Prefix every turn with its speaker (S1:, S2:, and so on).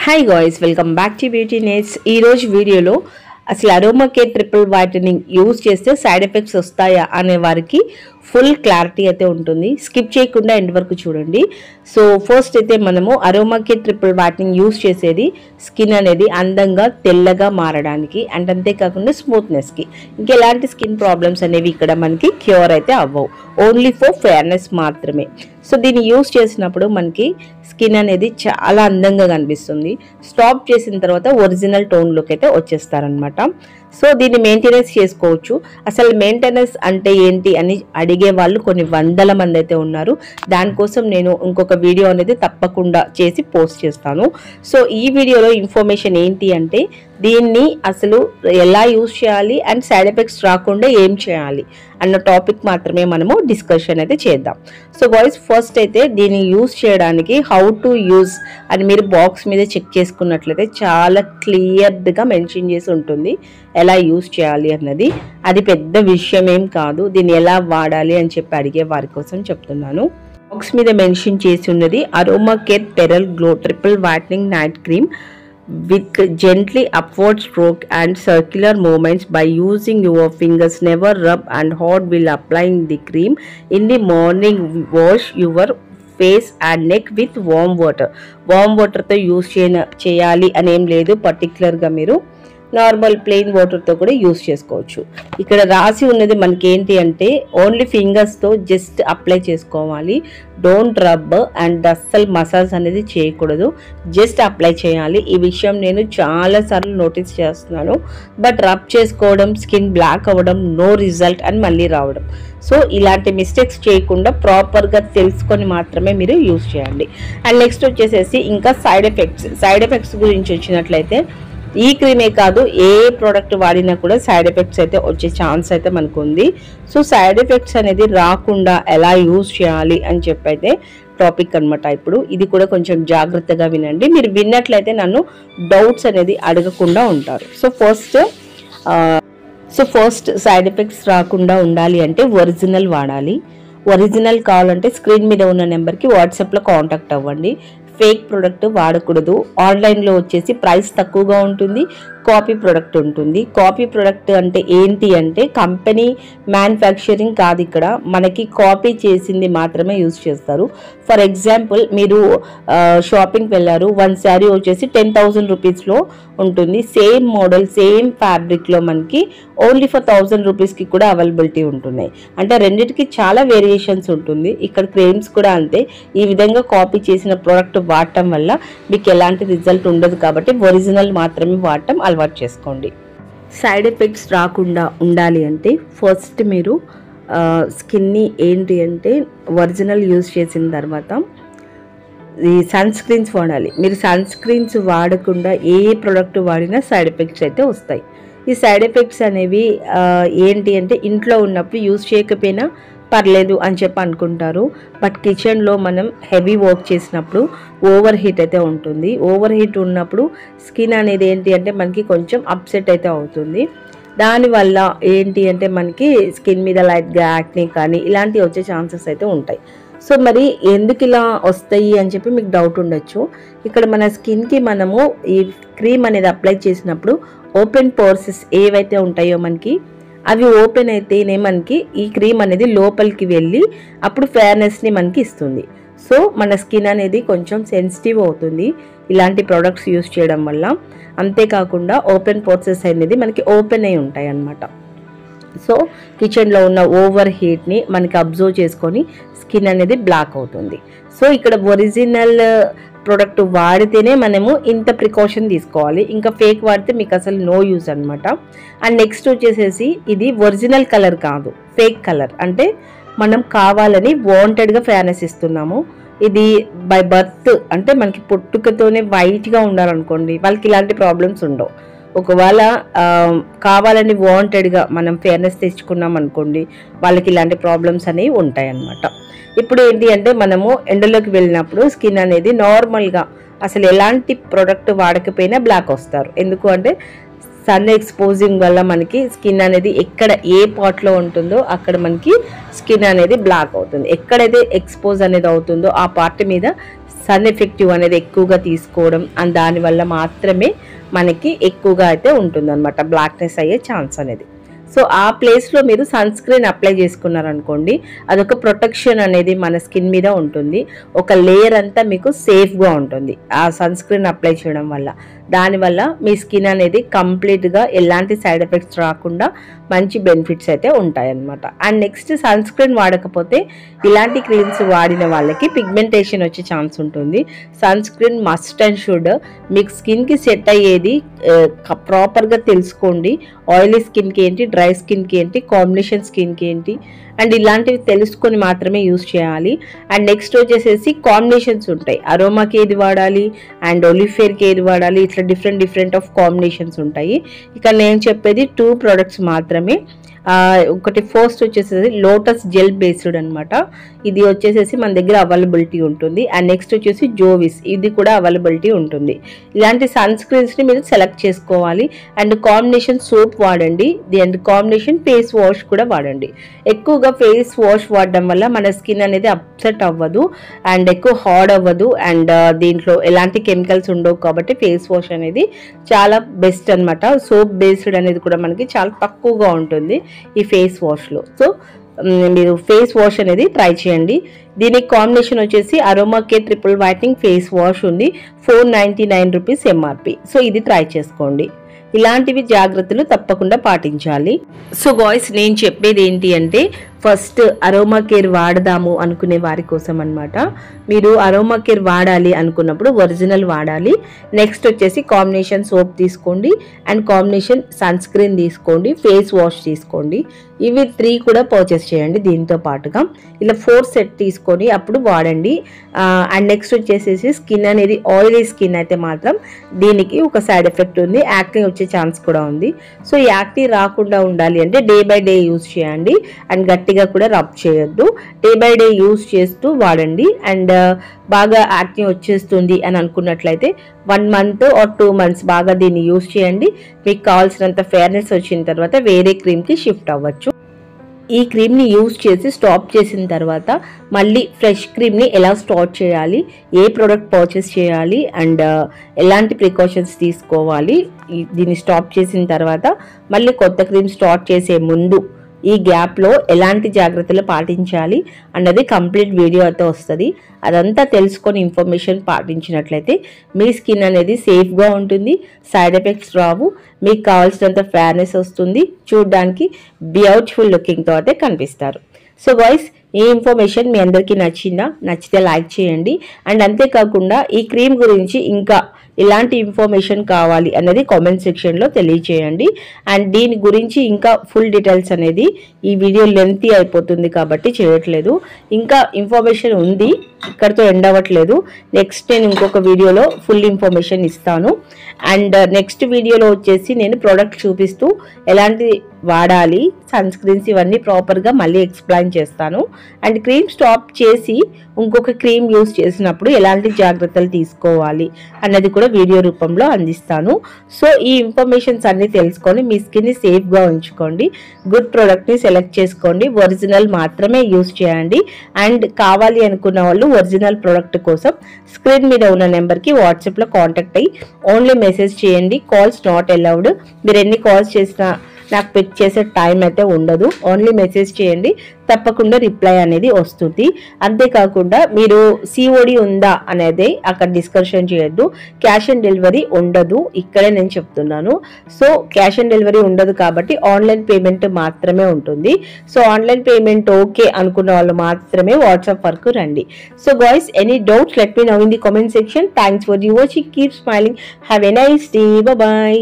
S1: Hi guys, welcome back to beauty nets. ఈరోజు వీడియోలో అసలు aroma care triple whitening use చేస్తే సైడ్ ఎఫెక్ట్స్ వస్తాయా అనే వారికి ఫుల్ క్లారిటీ అయితే ఉంటుంది. స్కిప్ చేయకుండా ఎండ్ వరకు చూడండి. సో ఫస్ట్ అయితే మనము aroma care triple whitening use చేసేది స్కిన్ అనేది అందంగా తెల్లగా మారడానికి అండ్ అంతేకాకుండా స్మూత్నెస్కి. ఇంకెలాంటి స్కిన్ ప్రాబ్లమ్స్ అనేవి ఇక్కడ మనకి క్యూర్ అయితే అవ్వవు, ఓన్లీ ఫర్ ఫేర్నెస్ మాత్రమే. సో దీన్ని యూజ్ చేసినప్పుడు మనకి స్కిన్ అనేది చాలా అందంగా కనిపిస్తుంది. స్టాప్ చేసిన తర్వాత ఒరిజినల్ టోన్లోకి అయితే వచ్చేస్తారనమాట. సో దీన్ని మెయింటెనెన్స్ చేసుకోవచ్చు. అసలు మెయింటెనెన్స్ అంటే ఏంటి అని అడిగే వాళ్ళు కొన్ని వందల మంది అయితే ఉన్నారు. దానికోసం నేను ఇంకొక వీడియో అనేది తప్పకుండా చేసి పోస్ట్ చేస్తాను. సో ఈ వీడియోలో ఇన్ఫర్మేషన్ ఏంటి అంటే దీన్ని అసలు ఎలా యూజ్ చేయాలి అండ్ సైడ్ ఎఫెక్ట్స్ రాకుండా ఏం చేయాలి అన్న టాపిక్ మాత్రమే మనము డిస్కషన్ అయితే చేద్దాం. సో గాయ్స్, ఫస్ట్ అయితే దీన్ని యూజ్ చేయడానికి హౌ టు యూజ్ అని మీరు బాక్స్ మీద చెక్ చేసుకున్నట్లయితే చాలా క్లియర్గా మెన్షన్ చేసి ఉంటుంది ఎలా యూజ్ చేయాలి అన్నది. అది పెద్ద విషయం ఏం కాదు. దీన్ని ఎలా వాడాలి అని చెప్పి అడిగే వారి కోసం చెప్తున్నాను. బాక్స్ మీద మెన్షన్ చేసి ఉన్నది aroma care pearl glow triple whitening night cream with gently upward stroke and circular movements by using your fingers. Never rub and hot will applying the cream. In the morning wash your face and neck with warm water. Warm water తో use చేయాలి అనేం లేదు. పర్టికులర్గా మీరు normal plain వాటర్తో కూడా use చేసుకోవచ్చు. ఇక్కడ రాసి ఉన్నది మనకి ఏంటి అంటే ఓన్లీ ఫింగర్స్తో జస్ట్ అప్లై చేసుకోవాలి. డోంట్ రబ్ అండ్ అస్సలు మసాజ్ అనేది చేయకూడదు, జస్ట్ అప్లై చేయాలి. ఈ విషయం నేను చాలాసార్లు నోటీస్ చేస్తున్నాను. బట్ రబ్ చేసుకోవడం, స్కిన్ బ్లాక్ అవ్వడం, నో రిజల్ట్ అని మళ్ళీ రావడం. సో ఇలాంటి మిస్టేక్స్ చేయకుండా ప్రాపర్గా తెలుసుకొని మాత్రమే మీరు యూజ్ చేయండి. అండ్ నెక్స్ట్ వచ్చేసేసి ఇంకా సైడ్ ఎఫెక్ట్స్ గురించి వచ్చినట్లయితే ఈ క్రీమే కాదు, ఏ ప్రోడక్ట్ వాడినా కూడా సైడ్ ఎఫెక్ట్స్ అయితే వచ్చే ఛాన్స్ అయితే మనకు ఉంది. సో సైడ్ ఎఫెక్ట్స్ అనేది రాకుండా ఎలా యూజ్ చేయాలి అని చెప్పైతే టాపిక్ అనమాట. ఇప్పుడు ఇది కూడా కొంచెం జాగ్రత్తగా వినండి. మీరు విన్నట్లయితే నన్ను డౌట్స్ అనేది అడగకుండా ఉంటారు. సో ఫస్ట్ సైడ్ ఎఫెక్ట్స్ రాకుండా ఉండాలి అంటే ఒరిజినల్ వాడాలి. ఒరిజినల్ కావాలంటే స్క్రీన్ మీద ఉన్న నెంబర్కి వాట్సాప్లో కాంటాక్ట్ అవ్వండి. ఫేక్ ప్రోడక్ట్ వాడకూడదు. ఆన్లైన్లో వచ్చేసి ప్రైస్ తక్కువగా ఉంటుంది, కాపీ ప్రోడక్ట్ ఉంటుంది. కాపీ ప్రోడక్ట్ అంటే ఏంటి అంటే కంపెనీ మ్యానుఫ్యాక్చరింగ్ కాదు, ఇక్కడ మనకి కాపీ చేసింది మాత్రమే యూజ్ చేస్తారు. ఫర్ ఎగ్జాంపుల్ మీరు షాపింగ్కి వెళ్ళారు, వన్ శారీ వచ్చేసి 10,000 రూపీస్లో ఉంటుంది. సేమ్ మోడల్ సేమ్ ఫ్యాబ్రిక్లో మనకి ఓన్లీ ఫర్ 1,000 రూపీస్కి కూడా అవైలబిలిటీ ఉంటున్నాయి. అంటే రెండింటికి చాలా వేరియేషన్స్ ఉంటుంది. ఇక్కడ క్రీమ్స్ కూడా అంతే. ఈ విధంగా కాపీ చేసిన ప్రోడక్ట్ వాడటం వల్ల మీకు ఎలాంటి రిజల్ట్ ఉండదు. కాబట్టి ఒరిజినల్ మాత్రమే వాడటం అలవాటు చేసుకోండి. సైడ్ ఎఫెక్ట్స్ రాకుండా ఉండాలి అంటే ఫస్ట్ మీరు స్కిన్ని ఏంటి అంటే ఒరిజినల్ యూజ్ చేసిన తర్వాత ఈ సన్ స్క్రీన్స్ వాడాలి. మీరు సన్ స్క్రీన్స్ వాడకుండా ఏ ప్రోడక్ట్ వాడినా సైడ్ ఎఫెక్ట్స్ అయితే వస్తాయి. ఈ సైడ్ ఎఫెక్ట్స్ అనేవి ఏంటి అంటే ఇంట్లో ఉన్నప్పుడు యూజ్ చేయకపోయినా పర్లేదు అని చెప్పి అనుకుంటారు. బట్ కిచెన్లో మనం హెవీ వర్క్ చేసినప్పుడు ఓవర్ హీట్ అయితే ఉంటుంది. ఓవర్ హీట్ ఉన్నప్పుడు స్కిన్ అనేది ఏంటి అంటే మనకి కొంచెం అప్సెట్ అయితే అవుతుంది. దానివల్ల ఏంటి అంటే మనకి స్కిన్ మీద లైట్గా యాక్నే కానీ ఇలాంటివి వచ్చే ఛాన్సెస్ అయితే ఉంటాయి. సో మరి ఎందుకు ఇలా వస్తాయి అని చెప్పి మీకు డౌట్ ఉండొచ్చు. ఇక్కడ మన స్కిన్కి మనము ఈ క్రీమ్ అనేది అప్లై చేసినప్పుడు ఓపెన్ పోర్సెస్ ఏవైతే ఉంటాయో మనకి అవి ఓపెన్ అయితేనే మనకి ఈ క్రీమ్ అనేది లోపలికి వెళ్ళి అప్పుడు ఫేర్నెస్ని మనకి ఇస్తుంది. సో మన స్కిన్ అనేది కొంచెం సెన్సిటివ్ అవుతుంది ఇలాంటి ప్రోడక్ట్స్ యూజ్ చేయడం వల్ల. అంతేకాకుండా ఓపెన్ పోర్సెస్ అనేది మనకి ఓపెన్ అయి ఉంటాయి అన్నమాట. సో కిచెన్లో ఉన్న ఓవర్ హీట్ని మనకి అబ్జర్వ్ చేసుకొని స్కిన్ అనేది బ్లాక్ అవుతుంది. సో ఇక్కడ ఒరిజినల్ ప్రోడక్ట్ వాడితేనే మనము ఇంత ప్రికాషన్ తీసుకోవాలి. ఇంకా ఫేక్ వాడితే మీకు అసలు నో యూజ్ అనమాట. అండ్ నెక్స్ట్ వచ్చేసేసి ఇది ఒరిజినల్ కలర్ కాదు, ఫేక్ కలర్. అంటే మనం కావాలని వాంటెడ్గా ఫేర్నెస్ ఇస్తున్నాము. ఇది బై బర్త్ అంటే మనకి పుట్టుకతోనే వైట్గా ఉండాలనుకోండి, వాళ్ళకి ఇలాంటి ప్రాబ్లమ్స్ ఉండవు. ఒకవేళ కావాలని వాంటెడ్గా మనం ఫేర్నెస్ తెచ్చుకున్నాం అనుకోండి, వాళ్ళకి ఇలాంటి ప్రాబ్లమ్స్ అనేవి ఉంటాయి అన్నమాట. ఇప్పుడు ఏంటి అంటే మనము ఎండలోకి వెళ్ళినప్పుడు స్కిన్ అనేది నార్మల్గా అసలు ఎలాంటి ప్రోడక్ట్ వాడకపోయినా బ్లాక్ వస్తారు. ఎందుకు అంటే సన్ ఎక్స్పోజింగ్ వల్ల మనకి స్కిన్ అనేది ఎక్కడ ఏ పార్ట్లో ఉంటుందో అక్కడ మనకి స్కిన్ అనేది బ్లాక్ అవుతుంది. ఎక్కడైతే ఎక్స్పోజ్ అనేది అవుతుందో ఆ పార్ట్ మీద సన్ ఎఫెక్టివ్ అనేది ఎక్కువగా తీసుకోవడం అండ్ దానివల్ల మాత్రమే మనకి ఎక్కువగా అయితే ఉంటుందన్నమాట బ్లాక్నెస్ అయ్యే ఛాన్స్ అనేది. సో ఆ ప్లేస్లో మీరు సన్ స్క్రీన్ అప్లై చేసుకున్నారనుకోండి, అదొక ప్రొటెక్షన్ అనేది మన స్కిన్ మీద ఉంటుంది. ఒక లేయర్ అంతా మీకు సేఫ్గా ఉంటుంది ఆ సన్ స్క్రీన్ అప్లై చేయడం వల్ల. దానివల్ల మీ స్కిన్ అనేది కంప్లీట్గా ఎలాంటి సైడ్ ఎఫెక్ట్స్ రాకుండా మంచి బెనిఫిట్స్ అయితే ఉంటాయన్నమాట. అండ్ నెక్స్ట్ సన్ స్క్రీన్ వాడకపోతే ఇలాంటి క్రీమ్స్ వాడిన వాళ్ళకి పిగ్మెంటేషన్ వచ్చే ఛాన్స్ ఉంటుంది. Sun screen must and should. మీకు స్కిన్కి సెట్ అయ్యేది ప్రాపర్గా తెలుసుకోండి. ఆయిలీ స్కిన్కి ఏంటి, డ్రై స్కిన్కి ఏంటి, కాంబినేషన్ స్కిన్కి ఏంటి అండ్ ఇలాంటివి తెలుసుకొని మాత్రమే యూస్ చేయాలి. అండ్ నెక్స్ట్ వచ్చేసేసి కాంబినేషన్స్ ఉంటాయి. అరోమాకి ఏది వాడాలి అండ్ ఒలిఫేర్కి ఏది వాడాలి, ఇట్లా డిఫరెంట్ ఆఫ్ కాంబినేషన్స్ ఉంటాయి. ఇక నేను చెప్పేది 2 ప్రోడక్ట్స్ మాత్రమే. ఒకటి ఫస్ట్ వచ్చేసేసి లోటస్ జెల్ బేస్డ్ అనమాట. ఇది వచ్చేసేసి మన దగ్గర అవైలబిలిటీ ఉంటుంది. అండ్ నెక్స్ట్ వచ్చేసి జోవిస్, ఇది కూడా అవైలబిలిటీ ఉంటుంది. ఇలాంటి సన్ స్క్రీన్స్ని మీరు సెలెక్ట్ చేసుకోవాలి. అండ్ కాంబినేషన్ సోప్ వాడండి, అండ్ కాంబినేషన్ ఫేస్ వాష్ కూడా వాడండి. ఎక్కువగా ఫేస్ వాష్ వాడడం వల్ల మన స్కిన్ అనేది అప్సెట్ అవ్వదు అండ్ ఎక్కువ హార్డ్ అవ్వదు. అండ్ దీంట్లో ఎలాంటి కెమికల్స్ ఉండవు కాబట్టి ఫేస్ వాష్ అనేది చాలా బెస్ట్ అనమాట. సోప్ బేస్డ్ అనేది కూడా మనకి చాలా తక్కువగా ఉంటుంది ఈ ఫేస్ వాష్లో. సో మీరు ఫేస్ వాష్ అనేది ట్రై చేయండి. దీనికి కాంబినేషన్ వచ్చేసి aroma care triple whitening face wash ఉంది, 499 రూపీస్ ఎంఆర్పి. సో ఇది ట్రై చేసుకోండి. ఇలాంటివి జాగ్రత్తలు తప్పకుండా పాటించాలి. సో గాయ్స్, నేను చెప్పేది ఏంటి అంటే ఫస్ట్ అరోమా కేర్ వాడదాము అనుకునే వారి కోసం అనమాట. మీరు అరోమా కేర్ వాడాలి అనుకున్నప్పుడు ఒరిజినల్ వాడాలి. నెక్స్ట్ వచ్చేసి కాంబినేషన్ సోప్ తీసుకోండి అండ్ కాంబినేషన్ సన్ స్క్రీన్ తీసుకోండి, ఫేస్ వాష్ తీసుకోండి. ఇవి 3 కూడా పర్చేస్ చేయండి. దీంతో పాటుగా ఇలా 4 సెట్ తీసుకొని అప్పుడు వాడండి. అండ్ నెక్స్ట్ వచ్చేసేసి స్కిన్ అనేది ఆయిలీ స్కిన్ అయితే మాత్రం దీనికి ఒక సైడ్ ఎఫెక్ట్ ఉంది, యాక్నీ వచ్చే ఛాన్స్ కూడా ఉంది. సో ఈ యాక్నీ రాకుండా ఉండాలి అంటే డే బై డే యూజ్ చేయండి అండ్ గట్టిగా కూడా రబ్ చేయొద్దు. డే బై డే యూజ్ చేస్తూ వాడండి. అండ్ బాగా యాక్నీ వచ్చేస్తుంది అని అనుకున్నట్లయితే 1 మంత్ ఆర్ 2 మంత్స్ బాగా దీన్ని యూజ్ చేయండి. మీకు కావాల్సినంత ఫేర్నెస్ వచ్చిన తర్వాత వేరే క్రీమ్కి షిఫ్ట్ అవ్వచ్చు. ఈ క్రీమ్ని యూజ్ చేసి స్టాప్ చేసిన తర్వాత మళ్ళీ ఫ్రెష్ క్రీమ్ని ఎలా స్టార్ట్ చేయాలి, ఏ ప్రోడక్ట్ పర్చేస్ చేయాలి అండ్ ఎలాంటి ప్రికాషన్స్ తీసుకోవాలి, దీన్ని స్టాప్ చేసిన తర్వాత మళ్ళీ కొత్త క్రీమ్ స్టార్ట్ చేసే ముందు ఈ గ్యాప్లో ఎలాంటి జాగ్రత్తలు పాటించాలి అన్నది కంప్లీట్ వీడియో అయితే వస్తుంది. అదంతా తెలుసుకొని ఇన్ఫర్మేషన్ పాటించినట్లయితే మీ స్కిన్ అనేది సేఫ్గా ఉంటుంది, సైడ్ ఎఫెక్ట్స్ రావు, మీకు కావాల్సినంత ఫేర్నెస్ వస్తుంది, చూడడానికి బ్యూటిఫుల్ లుకింగ్తో అయితే కనిపిస్తారు. సో గాయ్స్, ఈ ఇన్ఫర్మేషన్ మీ అందరికీ నచ్చితే లైక్ చేయండి. అండ్ అంతేకాకుండా ఈ క్రీమ్ గురించి ఇంకా ఇలాంటి ఇన్ఫర్మేషన్ కావాలి అన్నది కామెంట్ సెక్షన్లో తెలియచేయండి. అండ్ దీని గురించి ఇంకా ఫుల్ డీటెయిల్స్ అనేది ఈ వీడియో లెంతీ అయిపోతుంది కాబట్టి చేయట్లేదు. ఇంకా ఇన్ఫర్మేషన్ ఉంది, ఇక్కడితో ఎండ్ అవ్వట్లేదు. నెక్స్ట్ నేను ఇంకొక వీడియోలో ఫుల్ ఇన్ఫర్మేషన్ ఇస్తాను. అండ్ నెక్స్ట్ వీడియోలో వచ్చేసి నేను ప్రోడక్ట్ చూపిస్తూ ఎలాంటి వాడాలి, సన్ స్క్రీన్స్ ఇవన్నీ ప్రాపర్గా మళ్ళీ ఎక్స్ప్లెయిన్ చేస్తాను. అండ్ క్రీమ్ స్టాప్ చేసి ఇంకొక క్రీమ్ యూస్ చేసినప్పుడు ఎలాంటి జాగ్రత్తలు తీసుకోవాలి అన్నది కూడా వీడియో రూపంలో అందిస్తాను. సో ఈ ఇన్ఫర్మేషన్స్ అన్ని తెలుసుకొని మీ స్కిన్ని సేఫ్గా ఉంచుకోండి. గుడ్ ప్రోడక్ట్ని సెలెక్ట్ చేసుకోండి, ఒరిజినల్ మాత్రమే యూస్ చేయండి. అండ్ కావాలి అనుకున్న వాళ్ళు ఒరిజినల్ ప్రోడక్ట్ కోసం స్క్రీన్ మీద ఉన్న నెంబర్కి వాట్సాప్లో కాంటాక్ట్ అయ్యి ఓన్లీ మెసేజ్ చేయండి. Calls not allowed. మీరు ఎన్ని కాల్స్ చేసినా నాకు పిక్ చేసే టైం అయితే ఉండదు. ఓన్లీ మెసేజ్ చేయండి, తప్పకుండా రిప్లై అనేది వస్తుంది. అంతేకాకుండా మీరు సిఓడి ఉందా అనేది అక్కడ డిస్కషన్ చేయొద్దు. క్యాష్ ఆన్ డెలివరీ ఉండదు, ఇక్కడే నేను చెప్తున్నాను. సో క్యాష్ ఆన్ డెలివరీ ఉండదు కాబట్టి ఆన్లైన్ పేమెంట్ మాత్రమే ఉంటుంది. సో ఆన్లైన్ పేమెంట్ ఓకే అనుకున్న వాళ్ళు మాత్రమే వాట్సాప్ వరకు రండి. So guys, any doubts let me know in the comment section. Thanks for the watching. Keep smiling. Have a nice day. Bye.